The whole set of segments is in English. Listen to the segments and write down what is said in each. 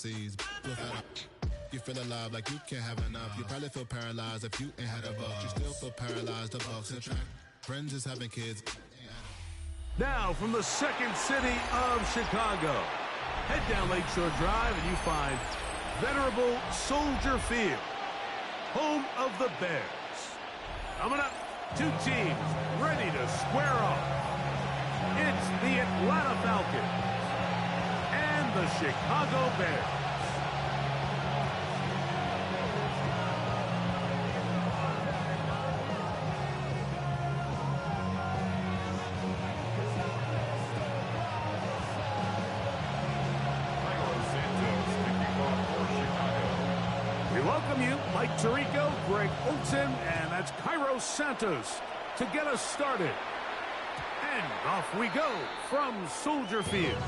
fantasies. You feel alive like you can't have enough. You probably feel paralyzed if you ain't had a buck. You still feel paralyzed, the Bucks and track. Friends is having kids. Now from the second city of Chicago, head down Lakeshore Drive and you find venerable Soldier Field, home of the Bears. Coming up, two teams ready to square off. It's the Atlanta Falcons and the Chicago Bears. Mike Tirico, Greg Olson, and that's Cairo Santos to get us started. And off we go from Soldier Field.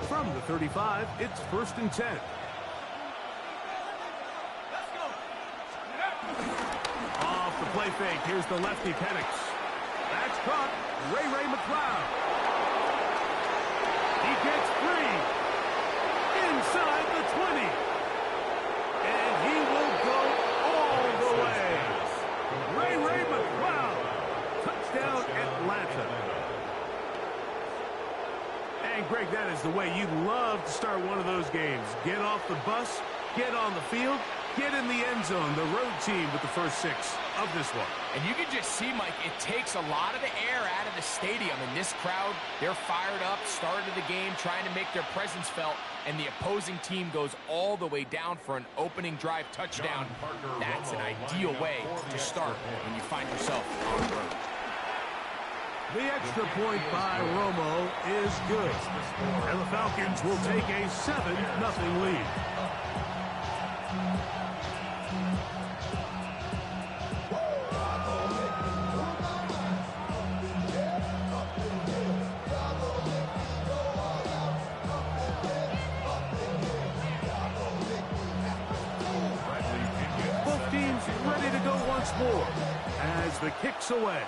From the 35, it's 1st and 10. Off the play fake, here's the lefty Penix. That's caught, Ray McLeod. He gets free, inside the 20. And he will go all the way. Ray McLeod, touchdown Atlanta. And Greg, that is the way you'd love to start one of those games. Get off the bus, get on the field, get in the end zone. The road team with the first 6 of this one. And you can just see, Mike, it takes a lot of the air out of the stadium. And this crowd, they're fired up, started the game, trying to make their presence felt. And the opposing team goes all the way down for an opening drive touchdown. That's an ideal way to start when you find yourself on the road. The extra point by Romo is good. And the Falcons will take a 7-0 lead. Both teams ready to go once more as the kick's away.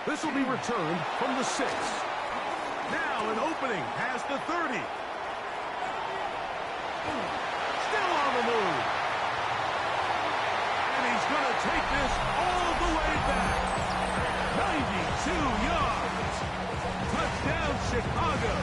This will be returned from the 6. Now an opening past the 30. Still on the move. And he's going to take this all the way back. 92 yards. Touchdown, Chicago.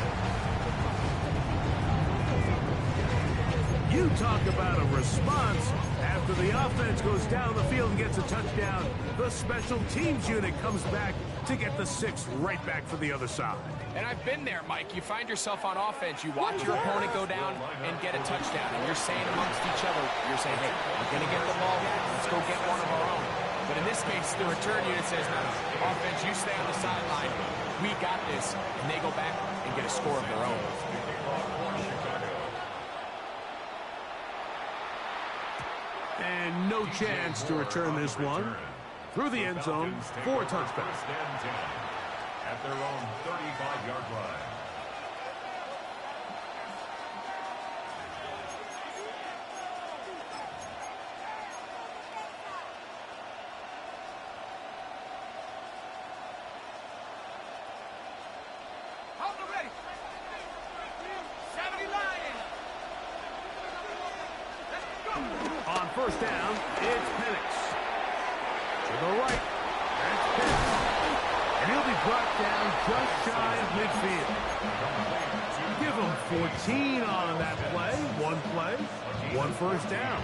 You talk about a response. After the offense goes down the field and gets a touchdown, the special teams unit comes back to get the 6 right back for the other side. And I've been there, Mike. You find yourself on offense. You watch your opponent go down and get a touchdown. And you're saying amongst each other, you're saying, hey, we're going to get the ball back. Let's go get one of our own. But in this case, the return unit says, no, offense, you stay on the sideline. We got this. And they go back and get a score of their own. And no chance to return this one through the end zone for a touchdown. At their own 35-yard line. On first down, it's Penix. To the right, that's Penix. And he'll be brought down just shy of midfield. Give him 14 on that play. One first down.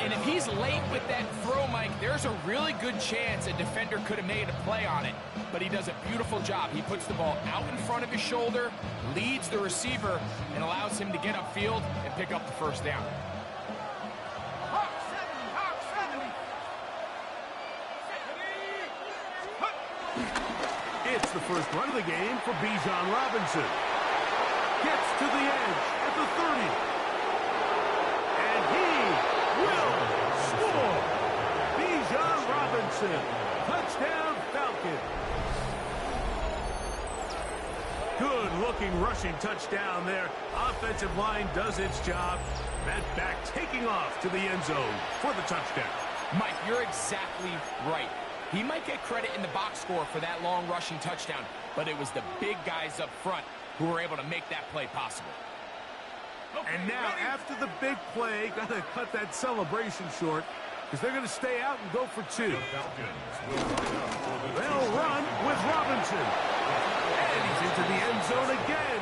And if he's late with that throw, Mike, there's a really good chance a defender could have made a play on it. But he does a beautiful job. He puts the ball out in front of his shoulder, leads the receiver, and allows him to get upfield and pick up the first down. It's the first run of the game for Bijan Robinson. Gets to the edge at the 30. And he will score. Bijan Robinson Wilson. Touchdown, Falcons. Good-looking rushing touchdown there. Offensive line does its job. That back taking off to the end zone for the touchdown. Mike, you're exactly right. He might get credit in the box score for that long rushing touchdown, but it was the big guys up front who were able to make that play possible. And now, after the big play, got to cut that celebration short because they're going to stay out and go for two. They'll run with Robinson. And he's into the end zone again.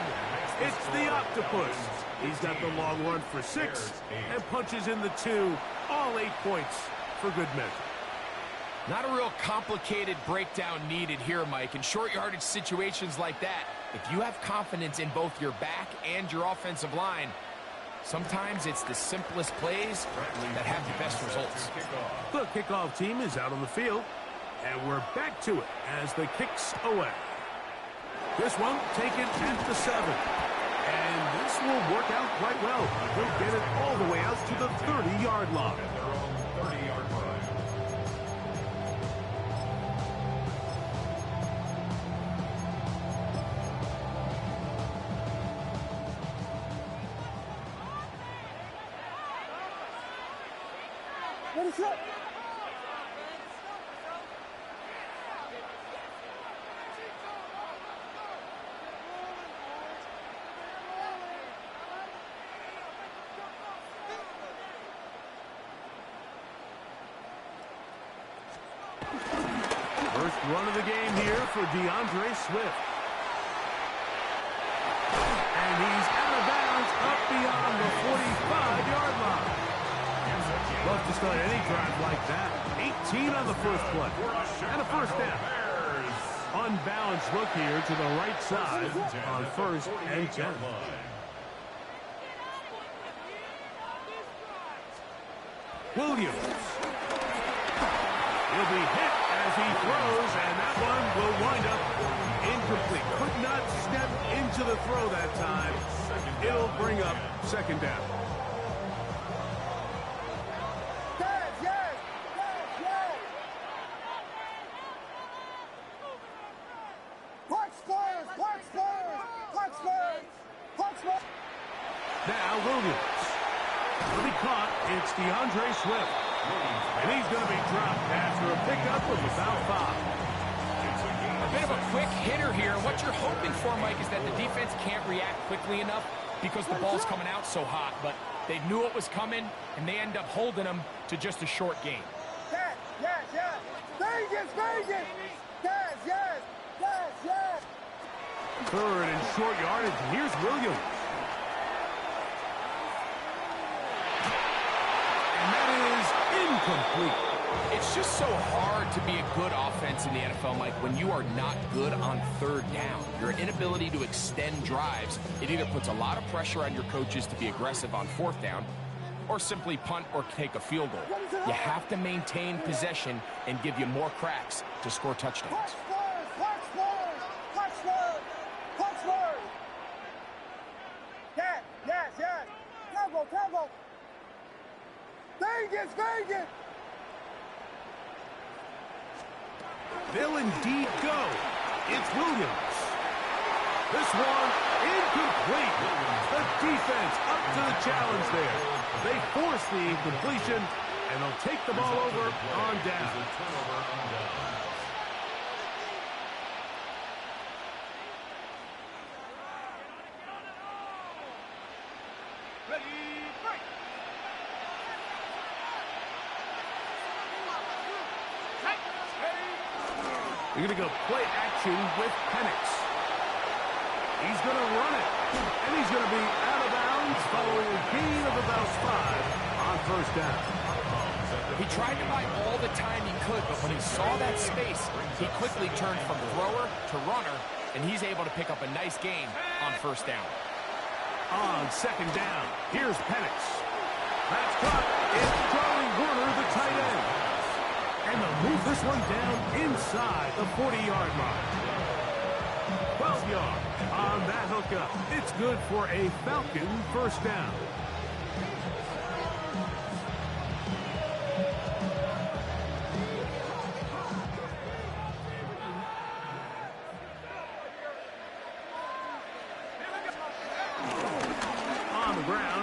It's the octopus. He's got the long run for 6 and punches in the 2. All 8 points for good measure. Not a real complicated breakdown needed here, Mike. In short yardage situations like that, if you have confidence in both your back and your offensive line, sometimes it's the simplest plays that have the best results. The kickoff team is out on the field, and we're back to it as the kicks away. This one taken at the 7. And this will work out quite well. He'll get it all the way out to the 30-yard line. At their own 30-yard line. What is up? First run of the game here for DeAndre Swift. And he's out of bounds up beyond the 45-yard line. Love to start any drive like that. 18 on the first play. And a first down. Unbalanced look here to the right side on 1st and 10. Williams. He'll be hit as he throws, and that one will wind up incomplete. Could not step into the throw that time. It'll bring up 2nd down. Now Williams. Will be caught. It's DeAndre Swift. And he's going to be dropped after a pickup of about 5. A bit of a quick hitter here. What you're hoping for, Mike, is that the defense can't react quickly enough because the ball's coming out so hot. But they knew it was coming, and they end up holding them to just a short gain. Yes. Vegas. Yes. 3rd and short yardage. Here's Williams. And that is incomplete. It's just so hard to be a good offense in the NFL, Mike, when you are not good on 3rd down. Your inability to extend drives, it either puts a lot of pressure on your coaches to be aggressive on 4th down or simply punt or take a field goal. You have to maintain possession and give you more cracks to score touchdowns. Yes. Tempo. Vegas. They'll indeed go. It's Williams. This one incomplete. The defense up to the challenge there. They force the incompletion, and they'll take the ball over on down. You're going to go play action with Penix. He's going to run it. And he's going to be out of bounds following a gain of about 5 on 1st down. He tried to buy all the time he could, but when he saw that space, he quickly turned from thrower to runner, and he's able to pick up a nice gain on 1st down. On 2nd down, here's Penix. That's caught. It's Charlie Warner, the tight end. And they'll move this one down inside the 40-yard line. 12 yards on that hookup. It's good for a Falcon 1st down.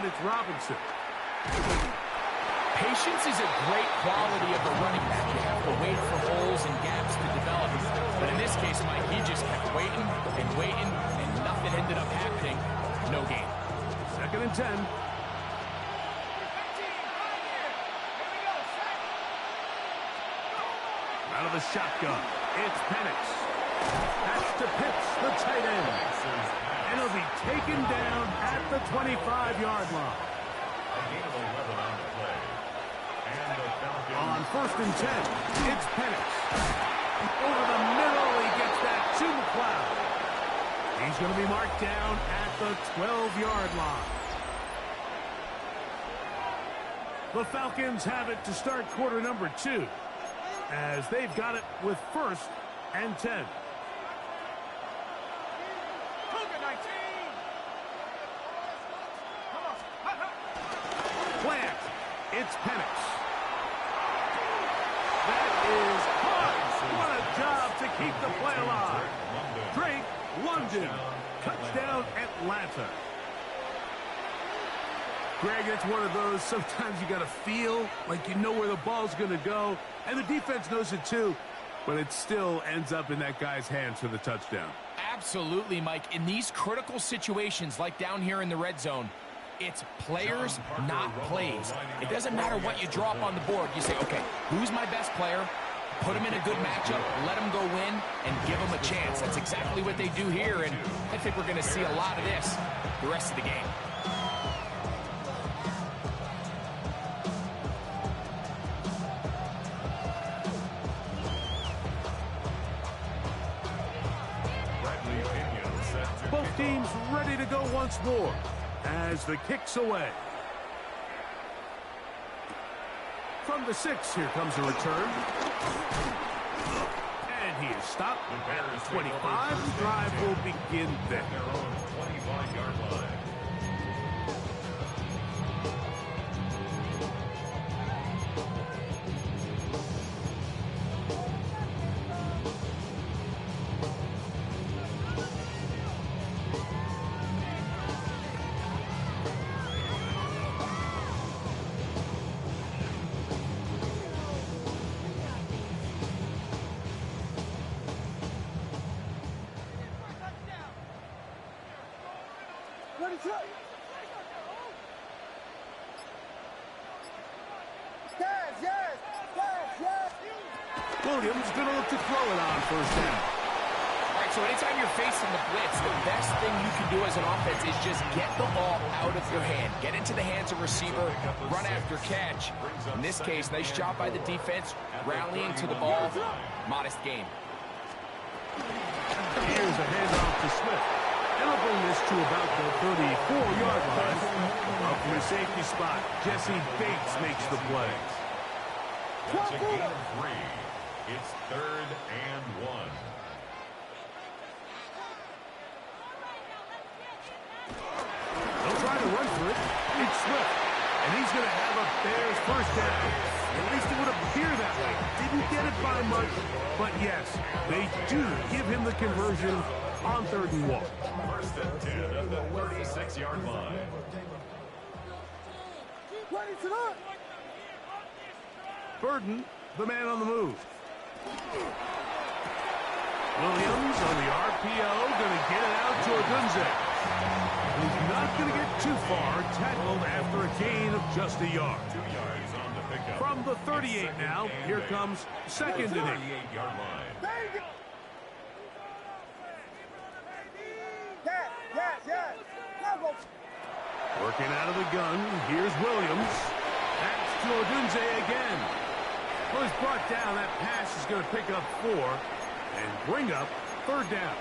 and it's Robinson. Patience is a great quality of a running back. You have to wait for holes and gaps to develop. But in this case, Mike, he just kept waiting and waiting, and nothing ended up happening. No gain. 2nd and 10. Out of the shotgun, it's Penix. That's to Pitts, the tight end. And he'll be taken down at the 25-yard line. On 1st and 10, it's Penix. Over the middle, he gets that to McLeod. He's going to be marked down at the 12-yard line. The Falcons have it to start quarter number 2, as they've got it with 1st and 10. Plant, it's Penix. That is hard. What a job to keep the play alive. Drake, London, touchdown Atlanta. Greg, it's one of those, sometimes you got to feel like you know where the ball's going to go, and the defense knows it too, but it still ends up in that guy's hands for the touchdown. Absolutely, Mike. In these critical situations, like down here in the red zone, it's players, not plays. It doesn't matter what you draw up on the board. You say, okay, who's my best player? Put him in a good matchup, let him go win, and give him a chance. That's exactly what they do here, and I think we're going to see a lot of this the rest of the game. Both teams ready to go once more as the kick's away. From the 6, here comes a return. And he is stopped at 25. The drive will begin there. 25-yard line. Williams going to look to throw it on 1st down. All right, so anytime you're facing the blitz, the best thing you can do as an offense is just get the ball out of your hand. Get into the hands of receiver, run after catch. In this case, nice job by the defense, rallying to the ball. Modest game. Here's a handoff to Smith. And he'll bring this to about the 34-yard line. Up from the safety spot, Jesse Bates makes the play. That's a gain of 3. It's 3rd and 1. They'll try to run for it. It's Swift. And he's going to have a Bears 1st down. At least it would appear that way. Didn't get it by much. But yes, they do give him the conversion on 3rd and 1. 1st and 10 at the 36-yard line. Burden, the man on the move. Williams on the RPO, going to get it out to Odunze. He's not going to get too far, tackled after a gain of just a yard. 2 yards on the pickup. From the 38 now, here comes 2nd and 8. 38-yard line. Working out of the gun, here's Williams. That's to Odunze again. Well, he's brought down. That pass is going to pick up 4 and bring up 3rd down.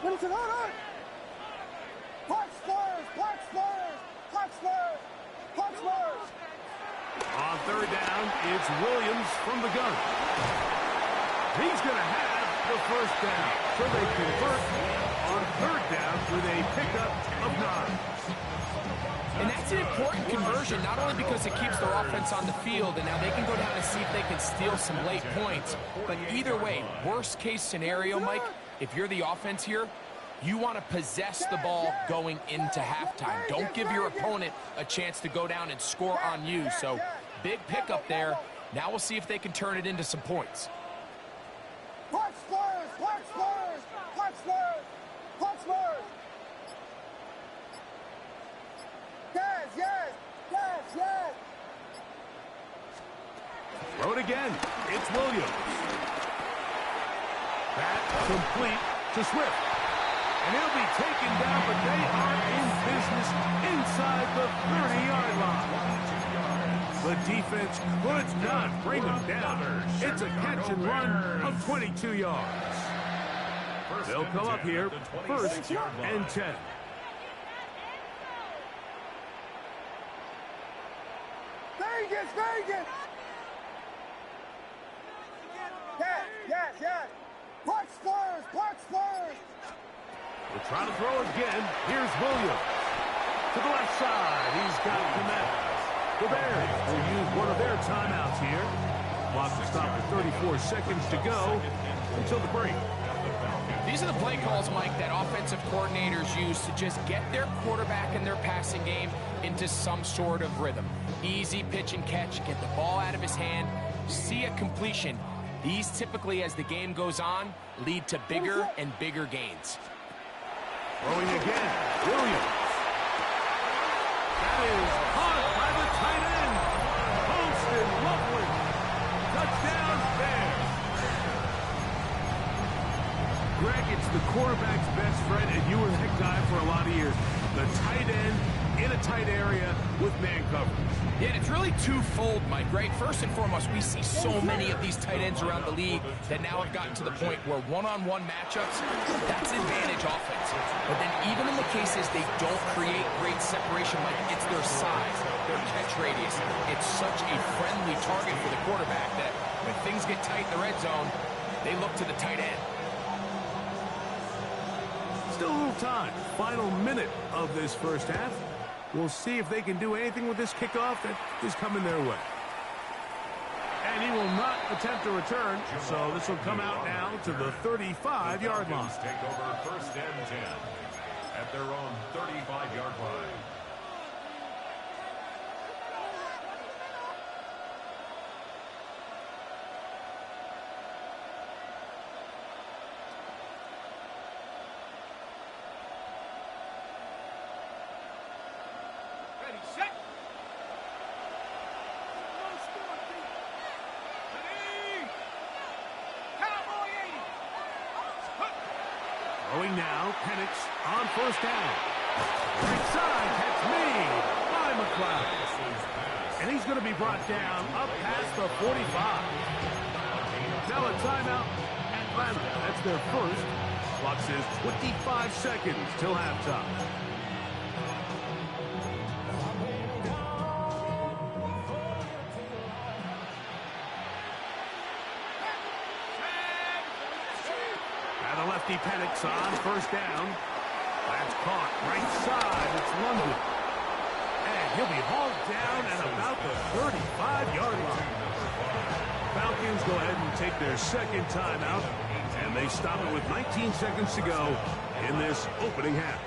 Middleton, on! Punch Spurs! Punch Spurs! Punch Spurs! Punch Spurs! On 3rd down, it's Williams from the gun. He's going to have the 1st down. So they convert on 3rd down with a pickup of 9. And that's an important conversion, not only because it keeps their offense on the field, and now they can go down and see if they can steal some late points. But either way, worst case scenario, Mike, if you're the offense here, you want to possess the ball going into halftime. Don't give your opponent a chance to go down and score on you. So big pickup there. Now we'll see if they can turn it into some points. Punch Spurs! Punch Spurs! Punch Spurs! Punch Spurs! Yes, yes! Yes, yes! Throw it again. It's Williams. That complete to Swift. And he'll be taken down, but they are in business inside the 30-yard line. The defense could not bring them down. It's a catch and run of 22 yards. They'll come up here, first and 10. Vegas, Vegas! Yes, yes, yes! Punch Spurs! Punch Spurs! We'll try to throw again. Here's Williams. To the left side, he's got the man. The Bears will use one of their timeouts here. Clock will stop with 34 seconds to go until the break. These are the play calls, Mike, that offensive coordinators use to just get their quarterback and their passing game into some sort of rhythm. Easy pitch and catch, get the ball out of his hand, see a completion. These typically, as the game goes on, lead to bigger and bigger gains. Throwing again, Williams. That is caught by the tight end. Posted Loveland. Touchdown, Bears. Greg, it's the quarterback's best friend, and you were that guy for a lot of years. The tight end in a tight area with man coverage. Yeah, it's really twofold, Mike, right? First and foremost, we see so many of these tight ends around the league that now have gotten to the point where one-on-one matchups, that's advantage offense. But then even in the cases they don't create great separation, Mike, it's their size, their catch radius. It's such a friendly target for the quarterback that when things get tight in the red zone, they look to the tight end. Still a little time. Final minute of this first half. We'll see if they can do anything with this kickoff that is coming their way. And he will not attempt a return, so this will come out now to the 35-yard line. Take over first and 10 at their own 35-yard line. Throwing now, Penix on first down. Right side, catch made by McLeod. And he's going to be brought down up past the 45. Now a timeout, Atlanta. That's their first. Clock says 25 seconds till halftime. Lefty Penix on first down. That's caught right side. It's London. And he'll be hauled down at about the 35-yard line. Falcons go ahead and take their second timeout, and they stop it with 19 seconds to go in this opening half.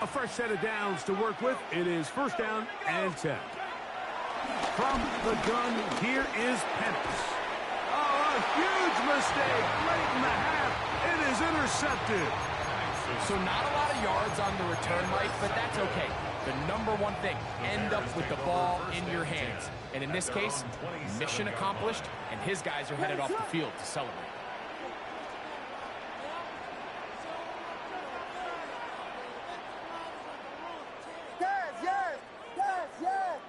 A fresh set of downs to work with. It is first down and 10. From the gun, here is Penix. Oh, a huge mistake late in the half. It is intercepted. So not a lot of yards on the return, Mike, but that's okay. The number one thing, end up with the ball in your hands. And in this case, mission accomplished, and his guys are headed off the field to celebrate. Yes, yes, yes, yes!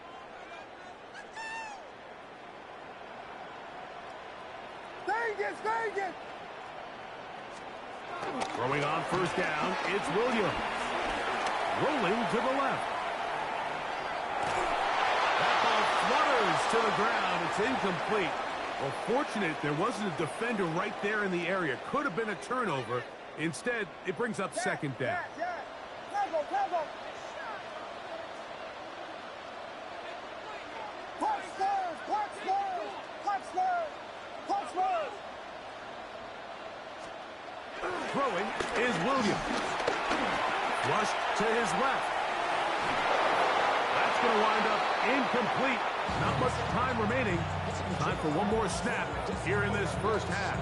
Vegas, Vegas! Throwing on first down, it's Williams. Rolling to the left. That ball flutters to the ground. It's incomplete. Well, fortunate there wasn't a defender right there in the area. Could have been a turnover. Instead, it brings up second down. Yes, yes! Cover! Punch Spurs! Punch Spurs! Punch Spurs! Punch Spurs! Throwing is Williams. Flush to his left. That's going to wind up incomplete. Not much time remaining. Time for one more snap here in this first half.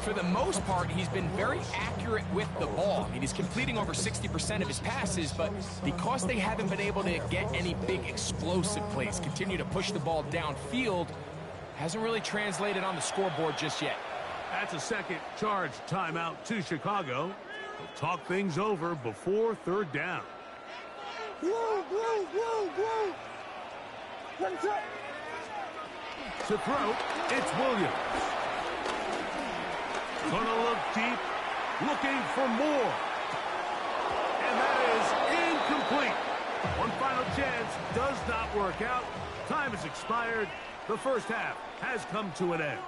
For the most part, he's been very accurate with the ball. I mean, he's completing over 60% of his passes, but because they haven't been able to get any big explosive plays, continue to push the ball downfield, hasn't really translated on the scoreboard just yet. That's a second charge timeout to Chicago. They'll talk things over before third down. Blue, blue, blue, blue. Let's go. To throw, it's Williams. Gonna look deep, looking for more. And that is incomplete. One final chance does not work out. Time has expired. The first half has come to an end.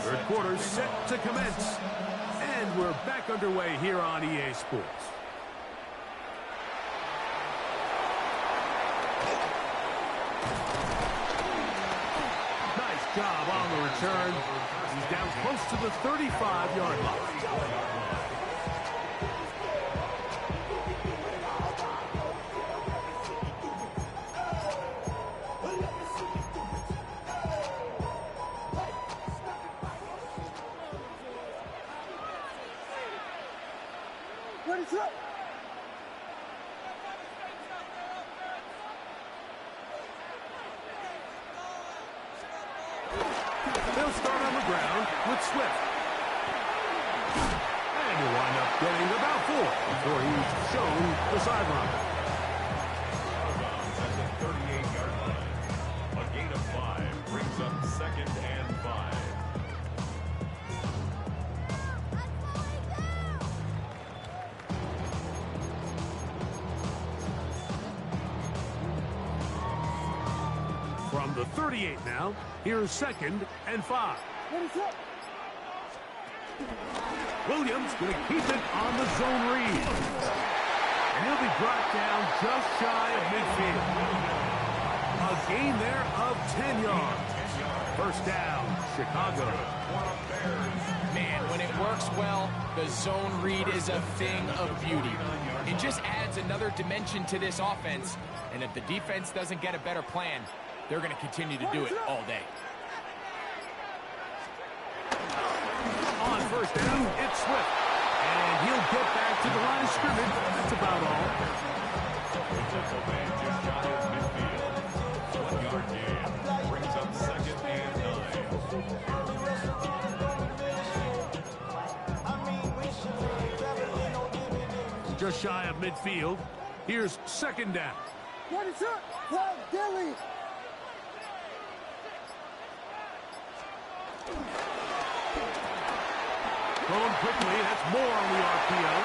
Third quarter set to commence. And we're back underway here on EA Sports. Nice job on the return. He's down close to the 35-yard line. They'll start on the ground with Swift. And he'll wind up getting about 4 before he's shown the sideline. At the 38-yard line. A gain of 5 brings up 2nd and 5. From the 38 now, here's 2nd and 5. Williams going to keep it on the zone read. And he'll be brought down just shy of midfield. A gain there of 10 yards. First down, Chicago. Man, when it works well, the zone read is a thing of beauty. It just adds another dimension to this offense. And if the defense doesn't get a better plan, they're going to continue to do it all day. On first down, it's Swift. And he'll get back to the line of scrimmage. That's about all. Just shy of midfield. 1-yard gain brings up 2nd and 9. Just shy of midfield. Here's 2nd down. What is up? Well, Dilly. Going quickly, that's more on the RPO.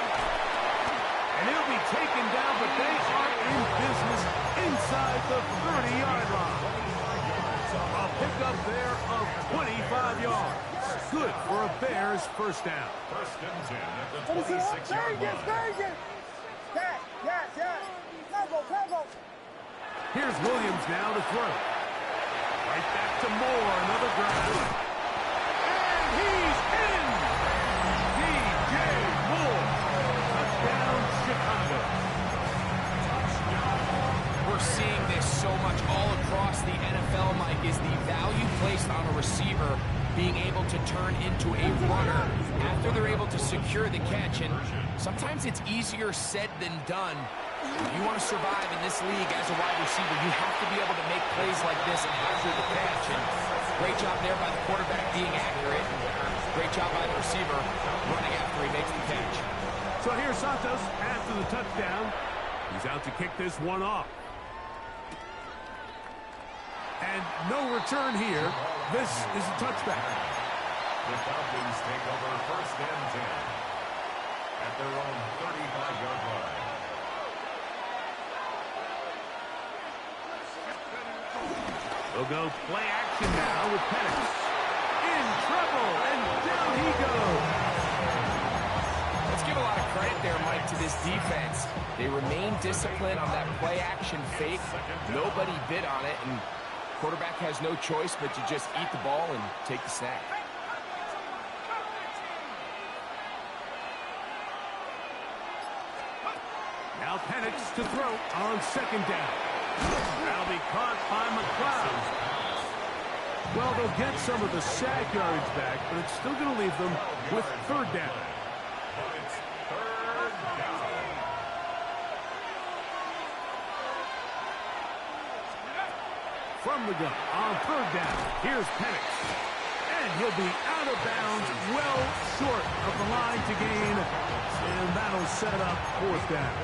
And he'll be taken down, but they are in business inside the 30-yard line. A pickup there of 25 yards. Good for a Bears first down. 1st and 10 at the 26-yard line. Very good. Yes. Combo. Here's Williams now to throw. Right back to Moore, another grab. And he's in! DJ Moore. Touchdown, Chicago. We're seeing this so much all across the NFL, Mike, is the value placed on a receiver being able to turn into a runner after they're able to secure the catch. And sometimes it's easier said than done. If you want to survive in this league as a wide receiver, you have to be able to make plays like this after the catch. And great job there by the quarterback being accurate. Great job by the receiver running after he makes the catch. So here's Santos after the touchdown. He's out to kick this one off. And no return here. This is a touchback. The Falcons take over 1st and 10 at their own 35-yard line. They'll go play action now with Penix. In trouble, and down he goes. Let's give a lot of credit there, Mike, to this defense. They remain disciplined on that play-action fake. Nobody bid on it, and quarterback has no choice but to just eat the ball and take the snap. Now Penix to throw on second down. That'll be caught by McLeod. Well, they'll get some of the sack yards back, but it's still going to leave them with third down. From the gun on third down, here's Penix. And he'll be out of bounds, well short of the line to gain. And that'll set up fourth down.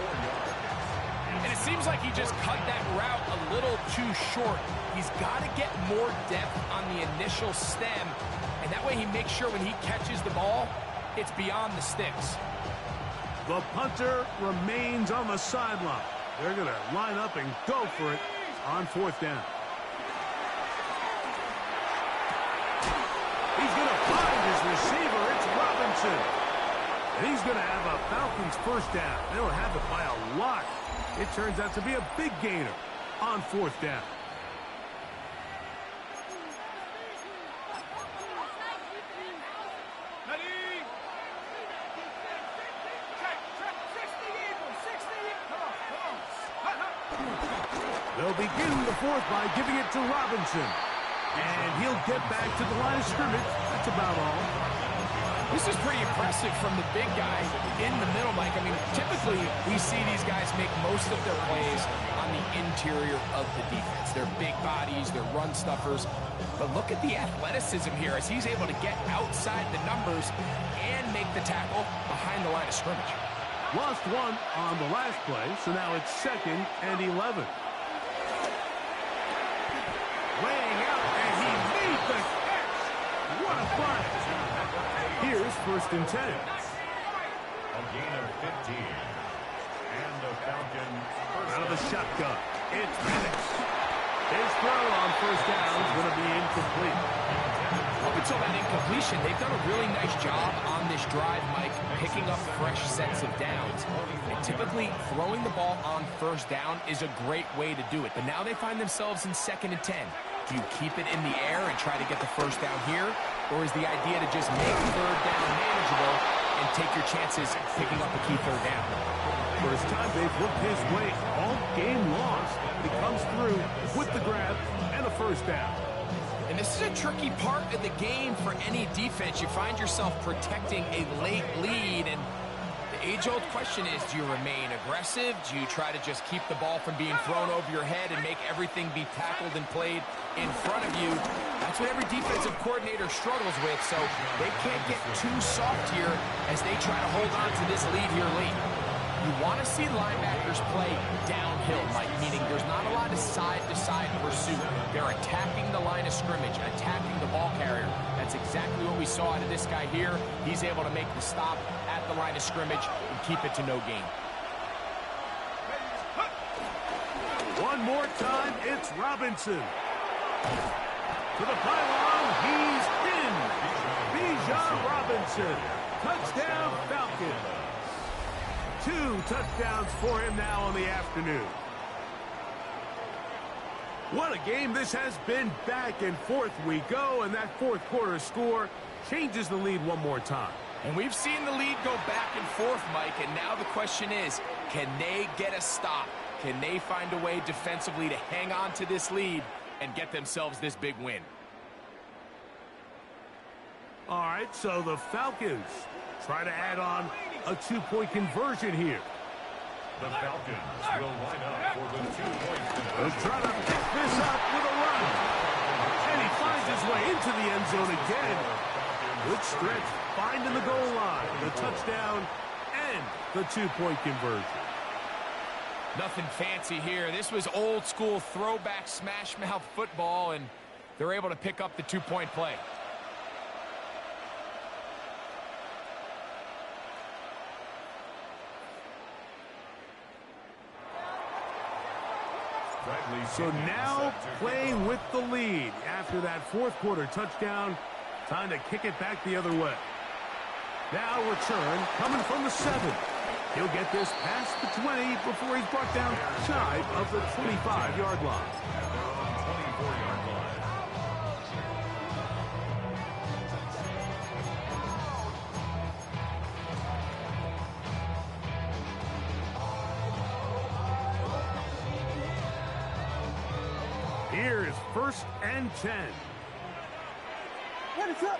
And it seems like he just cut that route a little too short. He's got to get more depth on the initial stem. And that way he makes sure when he catches the ball, it's beyond the sticks. The punter remains on the sideline. They're going to line up and go for it on fourth down. He's going to find his receiver. It's Robinson. And he's going to have a Falcons first down. They'll have it by a lot. It turns out to be a big gainer on fourth down. They'll begin the fourth by giving it to Robinson. And he'll get back to the line of scrimmage. That's about all. This is pretty impressive from the big guy in the middle, Mike. I mean, typically we see these guys make most of their plays on the interior of the defense. They're big bodies, they're run stuffers. But look at the athleticism here as he's able to get outside the numbers and make the tackle behind the line of scrimmage. Lost one on the last play, so now it's 2nd and 11. Laying out, and he made the catch. What a play. Here's 1st and 10. A gain of 15. And the Falcons Out of the shotgun. It's Penix. His throw on first down is going to be incomplete. Up until that incompletion, they've done a really nice job on this drive, Mike, picking up fresh sets of downs. And typically, throwing the ball on first down is a great way to do it. But now they find themselves in 2nd and 10. Do you keep it in the air and try to get the first down here? Or is the idea to just make third down manageable and take your chances picking up a key third down? First time they've looked his way all game long. He comes through with the grab and a first down. And this is a tricky part of the game for any defense. You find yourself protecting a late lead, and the age-old question is, do you remain aggressive? Do you try to just keep the ball from being thrown over your head and make everything be tackled and played in front of you? That's what every defensive coordinator struggles with, so they can't get too soft here as they try to hold on to this lead here late. You want to see linebackers play downhill, Mike, meaning there's not a lot of side-to-side pursuit. They're attacking the line of scrimmage, attacking the ball carrier. That's exactly what we saw out of this guy here. He's able to make the stop at the line of scrimmage and keep it to no gain. One more time, it's Robinson. To the pylon, he's in. Bijan Robinson. Touchdown, Falcons. 2 touchdowns for him now on the afternoon. What a game this has been. Back and forth we go, and that fourth quarter score changes the lead one more time. And we've seen the lead go back and forth, Mike, and now the question is, can they get a stop? Can they find a way defensively to hang on to this lead and get themselves this big win? All right, so the Falcons try to add on a 2-point conversion here. The Falcons will line up for the 2-point conversion. They'll try to pick this up with a run. And he finds his way into the end zone again. Good stretch, finding the goal line, the touchdown, and the 2-point conversion. Nothing fancy here. This was old school throwback smash mouth football, and they're able to pick up the 2-point play. So now playing with the lead after that fourth quarter touchdown. Time to kick it back the other way. Now return coming from the 7. He'll get this past the 20 before he's brought down shy of the 25-yard line. At their own 24-yard line. Here is 1st and 10. What is up?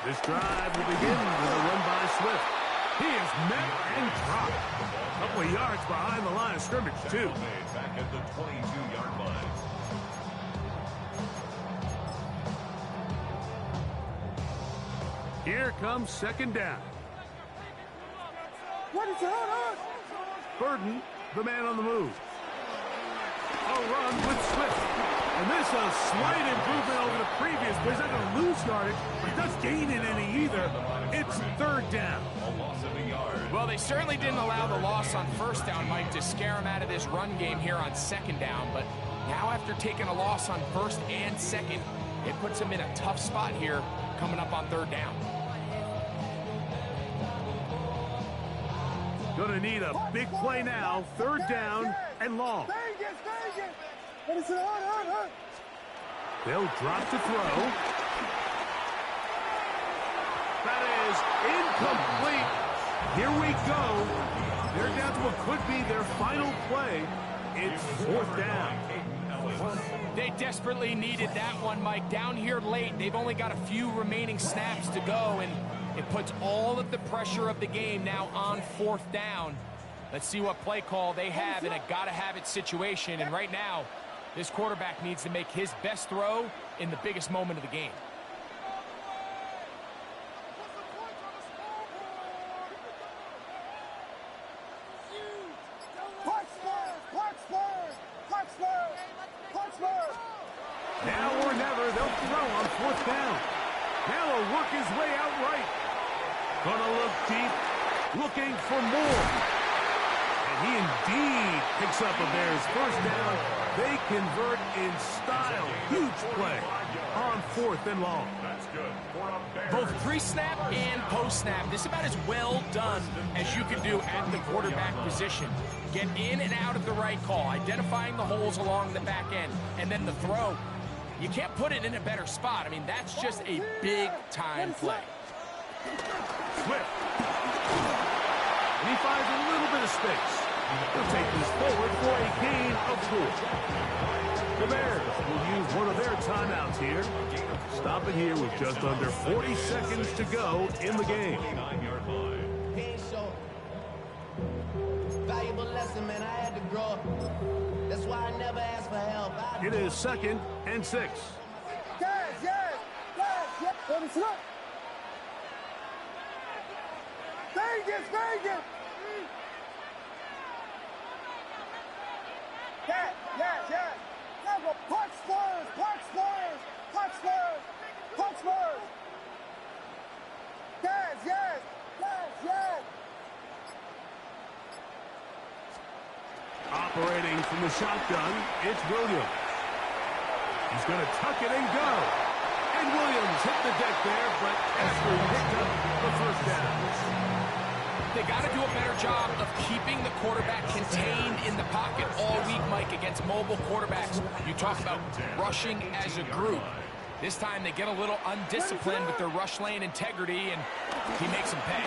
This drive will begin with a run by Swift. He is met and dropped. A couple of yards behind the line of scrimmage, too. Back at the 22-yard line. Here comes 2nd down. What is it? Burden, the man on the move. A run with Swift. And this is a slight improvement over the previous, but he's not going to lose yardage, but he does gain in any either. It's 3rd down. A loss of a yard. Well, they certainly didn't allow the loss on 1st down, Mike, to scare him out of this run game here on 2nd down. But now after taking a loss on 1st and 2nd, it puts him in a tough spot here coming up on 3rd down. Going to need a big play now. 3rd down and long. Vegas! What is it? They'll drop to throw. That is incomplete. Here we go. They're down to what could be their final play. It's 4th down. They desperately needed that one, Mike. Down here late, they've only got a few remaining snaps to go, and it puts all of the pressure of the game now on 4th down. Let's see what play call they have in a gotta-have-it situation, and right now, this quarterback needs to make his best throw in the biggest moment of the game. Now or never, they'll throw on 4th down. Now he'll work his way out right. Gonna look deep, looking for more. And he indeed picks up a Bears 1st down. They convert in style. Huge play on 4th and long. That's good. Both pre-snap and post-snap, this is about as well done as you can do at the quarterback position. Get in and out of the right call, identifying the holes along the back end, and then the throw. You can't put it in a better spot. I mean, that's just a big-time play. Swift. And he finds a little bit of space. He'll take this forward for a gain of 4. The Bears will use one of their timeouts here. Stop it here with just under 40 seconds to go in the game. 9-yard line. He ain't show. Valuable lesson, man. I had to grow up. That's why I never asked for help. It is 2nd and 6. Yes. What is it? Vegas! Yes. Now punch Spurs! Yes. Operating from the shotgun, it's Williams. He's going to tuck it and go. And Williams hit the deck there, but Esther picked up the 1st down. They got to do a better job of keeping the quarterback contained in the pocket all week, Mike, against mobile quarterbacks. You talk about rushing as a group. This time they get a little undisciplined with their rush lane integrity, and he makes them pay.